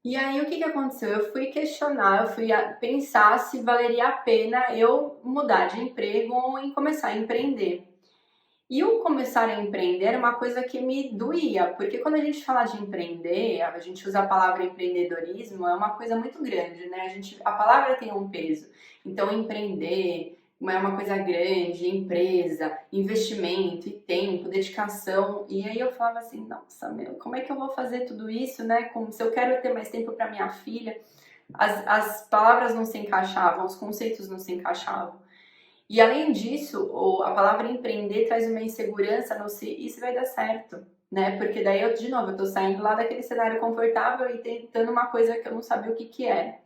E aí, o que que aconteceu? Eu fui questionar, eu fui pensar se valeria a pena eu mudar de emprego ou em começar a empreender. E o começar a empreender era uma coisa que me doía, porque quando a gente fala de empreender, a gente usa a palavra empreendedorismo, é uma coisa muito grande, né? A palavra tem um peso. Então, empreender é uma coisa grande, empresa, investimento e tempo, dedicação. E aí eu falava assim, nossa, meu, como é que eu vou fazer tudo isso, né? Como se eu quero ter mais tempo para minha filha, as palavras não se encaixavam, os conceitos não se encaixavam. E além disso, a palavra empreender traz uma insegurança no se isso vai dar certo, né? Porque daí eu, de novo, eu tô saindo lá daquele cenário confortável e tentando uma coisa que eu não sabia o que que é.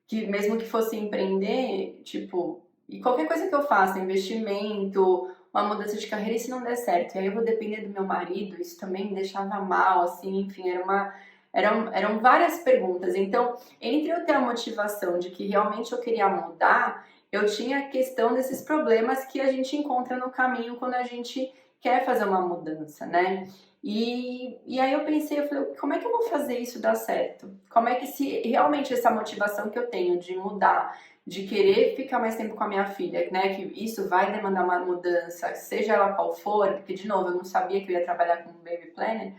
Que mesmo que fosse empreender, tipo, e qualquer coisa que eu faça, investimento, uma mudança de carreira, e se não der certo, e aí eu vou depender do meu marido, isso também me deixava mal, assim, enfim, eram várias perguntas. Então, entre eu ter a motivação de que realmente eu queria mudar, eu tinha a questão desses problemas que a gente encontra no caminho quando a gente quer fazer uma mudança, né? E aí eu pensei, eu falei, como é que eu vou fazer isso dar certo? Como é que se realmente essa motivação que eu tenho de mudar, de querer ficar mais tempo com a minha filha, né, que isso vai demandar uma mudança, seja ela qual for, porque de novo eu não sabia que eu ia trabalhar com baby planner,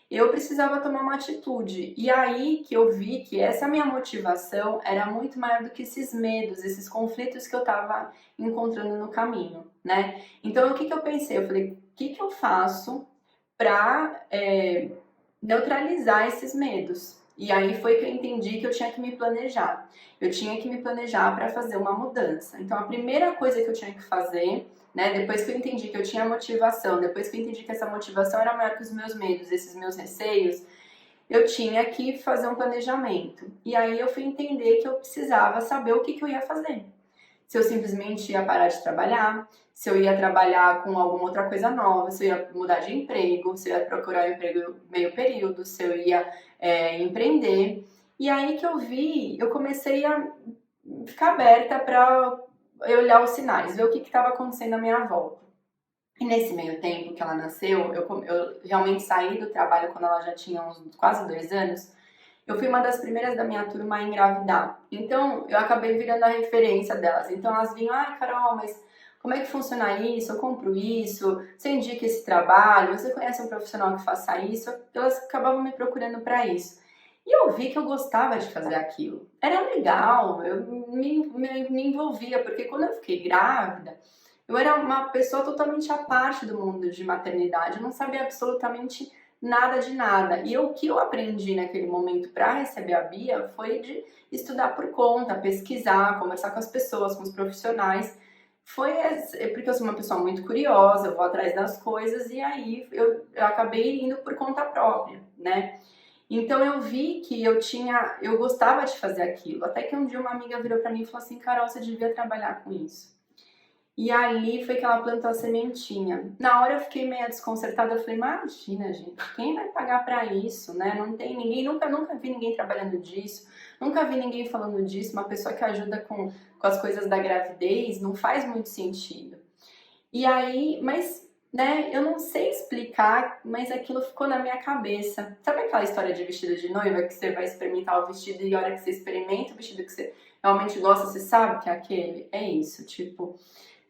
eu precisava tomar uma atitude. E aí que eu vi que essa minha motivação era muito maior do que esses medos, esses conflitos que eu estava encontrando no caminho, né? Então o que que eu pensei? Eu falei, o que que eu faço para neutralizar esses medos. E aí foi que eu entendi que eu tinha que me planejar. Eu tinha que me planejar para fazer uma mudança. Então a primeira coisa que eu tinha que fazer, né, depois que eu entendi que eu tinha motivação, depois que eu entendi que essa motivação era maior que os meus medos, esses meus receios, eu tinha que fazer um planejamento. E aí eu fui entender que eu precisava saber o que, que eu ia fazer. Se eu simplesmente ia parar de trabalhar, se eu ia trabalhar com alguma outra coisa nova, se eu ia mudar de emprego, se eu ia procurar um emprego meio período, se eu ia empreender. E aí que eu vi, eu comecei a ficar aberta para olhar os sinais, ver o que estava acontecendo à minha volta. E nesse meio tempo que ela nasceu, eu realmente saí do trabalho quando ela já tinha uns quase 2 anos. Eu fui uma das primeiras da minha turma a engravidar. Então, eu acabei virando a referência delas. Então, elas vinham, ai, Carol, mas como é que funciona isso? Eu compro isso? Você indica esse trabalho? Você conhece um profissional que faça isso? Elas acabavam me procurando para isso. E eu vi que eu gostava de fazer aquilo. Era legal, eu me envolvia, porque quando eu fiquei grávida, eu era uma pessoa totalmente à parte do mundo de maternidade. Eu não sabia absolutamente nada de nada. E o que eu aprendi naquele momento para receber a Bia foi de estudar por conta, pesquisar, conversar com as pessoas, com os profissionais. Porque eu sou uma pessoa muito curiosa, eu vou atrás das coisas e aí eu acabei indo por conta própria, né? Então eu vi que eu gostava de fazer aquilo. Até que um dia uma amiga virou para mim e falou assim: Carol, você devia trabalhar com isso. E ali foi que ela plantou a sementinha. Na hora eu fiquei meio desconcertada, eu falei, imagina, gente, quem vai pagar pra isso, né? Não tem ninguém, nunca vi ninguém trabalhando disso, nunca vi ninguém falando disso, uma pessoa que ajuda com as coisas da gravidez, não faz muito sentido. E aí, mas, né, eu não sei explicar, mas aquilo ficou na minha cabeça. Sabe aquela história de vestido de noiva, que você vai experimentar o vestido e a hora que você experimenta o vestido que você realmente gosta, você sabe que é aquele? É isso, tipo...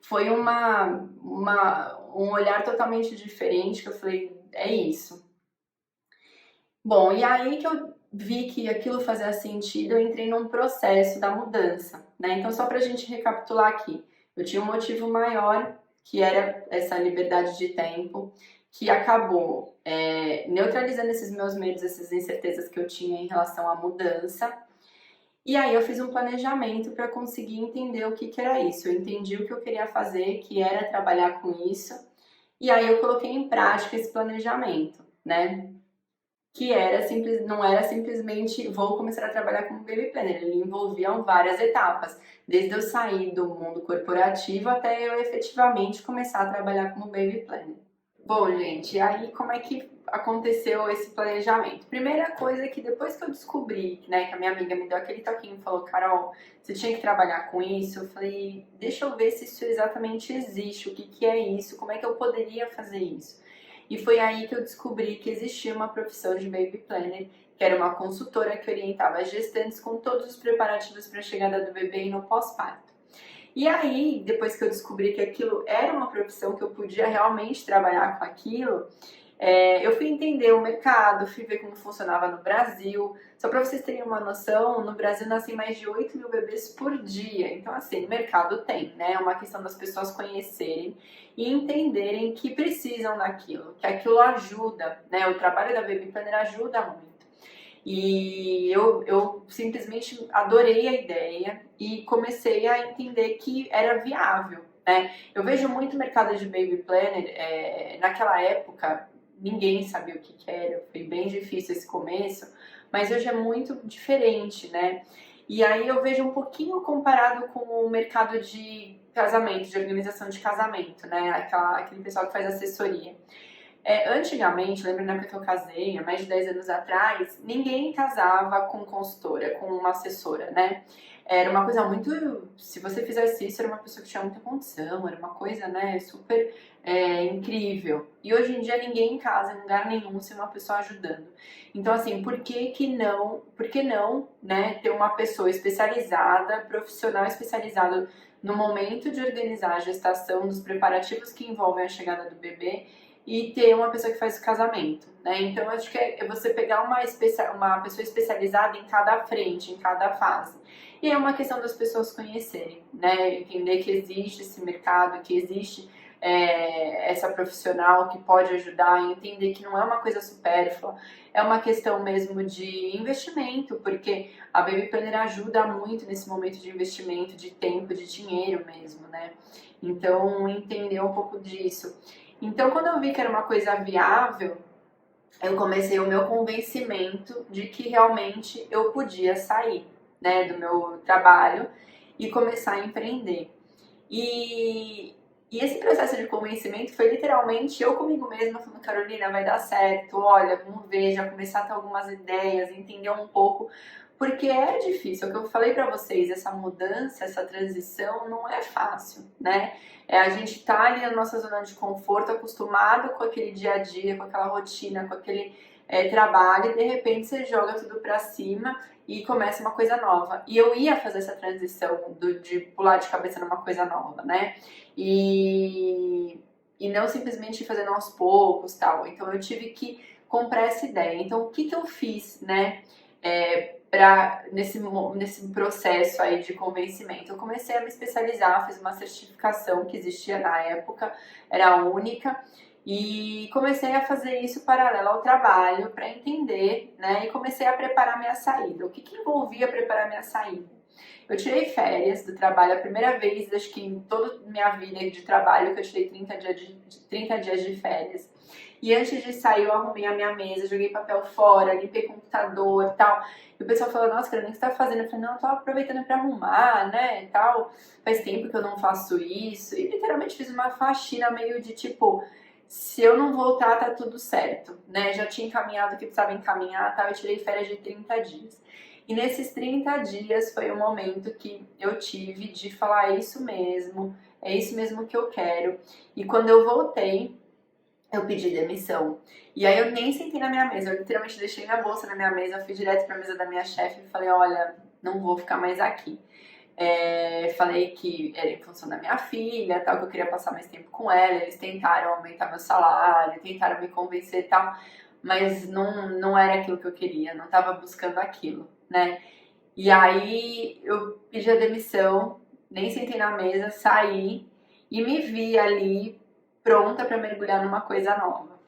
Foi um olhar totalmente diferente que eu falei, é isso. Bom, e aí que eu vi que aquilo fazia sentido, eu entrei num processo da mudança, né? Então, só pra gente recapitular aqui, eu tinha um motivo maior, que era essa liberdade de tempo, que acabou neutralizando esses meus medos, essas incertezas que eu tinha em relação à mudança. E aí eu fiz um planejamento para conseguir entender o que que era isso. Eu entendi o que eu queria fazer, que era trabalhar com isso. E aí eu coloquei em prática esse planejamento, né? Que era simples, não era simplesmente vou começar a trabalhar como baby planner. Ele envolvia várias etapas, desde eu sair do mundo corporativo até eu efetivamente começar a trabalhar como baby planner. Bom, gente, aí como é que aconteceu esse planejamento? Primeira coisa é que depois que eu descobri, né, que a minha amiga me deu aquele toquinho e falou, Carol, você tinha que trabalhar com isso, eu falei, deixa eu ver se isso exatamente existe, o que que é isso, como é que eu poderia fazer isso. E foi aí que eu descobri que existia uma profissão de baby planner que era uma consultora que orientava as gestantes com todos os preparativos para a chegada do bebê e no pós-parto. E aí, depois que eu descobri que aquilo era uma profissão, que eu podia realmente trabalhar com aquilo, eu fui entender o mercado, fui ver como funcionava no Brasil. Só para vocês terem uma noção, no Brasil nascem mais de 8 mil bebês por dia. Então, assim, o mercado tem, né? É uma questão das pessoas conhecerem e entenderem que precisam daquilo, que aquilo ajuda, né? O trabalho da Baby Planner ajuda muito. E eu simplesmente adorei a ideia e comecei a entender que era viável, né? Eu vejo muito mercado de Baby Planner, naquela época ninguém sabia o que era, foi bem difícil esse começo, mas hoje é muito diferente, né? E aí eu vejo um pouquinho comparado com o mercado de casamento, de organização de casamento, né? Aquele pessoal que faz assessoria. Antigamente, lembro na época que eu casei, há mais de 10 anos atrás, ninguém casava com consultora, com uma assessora, né? Era uma coisa muito... Se você fizesse isso, era uma pessoa que tinha muita condição, era uma coisa, né, super incrível. E hoje em dia ninguém casa em lugar nenhum sem uma pessoa ajudando. Então, assim, por que não, né, ter uma pessoa especializada, profissional especializado no momento de organizar a gestação, dos preparativos que envolvem a chegada do bebê, e ter uma pessoa que faz o casamento, né? Então, eu acho que é você pegar uma pessoa especializada em cada frente, em cada fase. E é uma questão das pessoas conhecerem, né? Entender que existe esse mercado, que existe essa profissional que pode ajudar, entender que não é uma coisa supérflua, é uma questão mesmo de investimento, porque a Baby Planner ajuda muito nesse momento de investimento, de tempo, de dinheiro mesmo, né? Então, entender um pouco disso. Então, quando eu vi que era uma coisa viável, eu comecei o meu convencimento de que realmente eu podia sair, né, do meu trabalho e começar a empreender. E esse processo de convencimento foi literalmente eu comigo mesma falando: Carolina, vai dar certo, olha, vamos ver, já começar a ter algumas ideias, entender um pouco, porque é difícil. É o que eu falei pra vocês, essa mudança, essa transição não é fácil, né? A gente tá ali na nossa zona de conforto, acostumado com aquele dia a dia, com aquela rotina, com aquele trabalho, e de repente você joga tudo pra cima e começa uma coisa nova. E eu ia fazer essa transição de pular de cabeça numa coisa nova, né? E não simplesmente fazendo aos poucos, tal. Então eu tive que comprar essa ideia. Então o que eu fiz, né? Nesse processo aí de convencimento, eu comecei a me especializar, fiz uma certificação que existia na época, era a única, e comecei a fazer isso paralelo ao trabalho para entender, né? E comecei a preparar minha saída. O que envolvia preparar minha saída? Eu tirei férias do trabalho, a primeira vez, acho que em toda a minha vida de trabalho, que eu tirei 30 dias de férias. E antes de sair, eu arrumei a minha mesa, joguei papel fora, limpei computador e tal. E o pessoal falou: nossa, Carolina, o que você tá fazendo? Eu falei: não, eu tô aproveitando pra arrumar, né, e tal. Faz tempo que eu não faço isso. E literalmente fiz uma faxina meio de tipo, se eu não voltar, tá tudo certo, né? Já tinha encaminhado o que precisava encaminhar, tal. Eu tirei férias de 30 dias. E nesses 30 dias foi o momento que eu tive de falar: é isso mesmo que eu quero. E quando eu voltei, eu pedi demissão. E aí eu nem sentei na minha mesa, eu literalmente deixei minha bolsa na minha mesa, fui direto pra mesa da minha chefe e falei: olha, não vou ficar mais aqui. Falei que era em função da minha filha, tal, que eu queria passar mais tempo com ela. Eles tentaram aumentar meu salário, tentaram me convencer e tal, mas não era aquilo que eu queria, não estava buscando aquilo, né? E aí eu pedi a demissão, nem sentei na mesa, saí e me vi ali pronta para mergulhar numa coisa nova.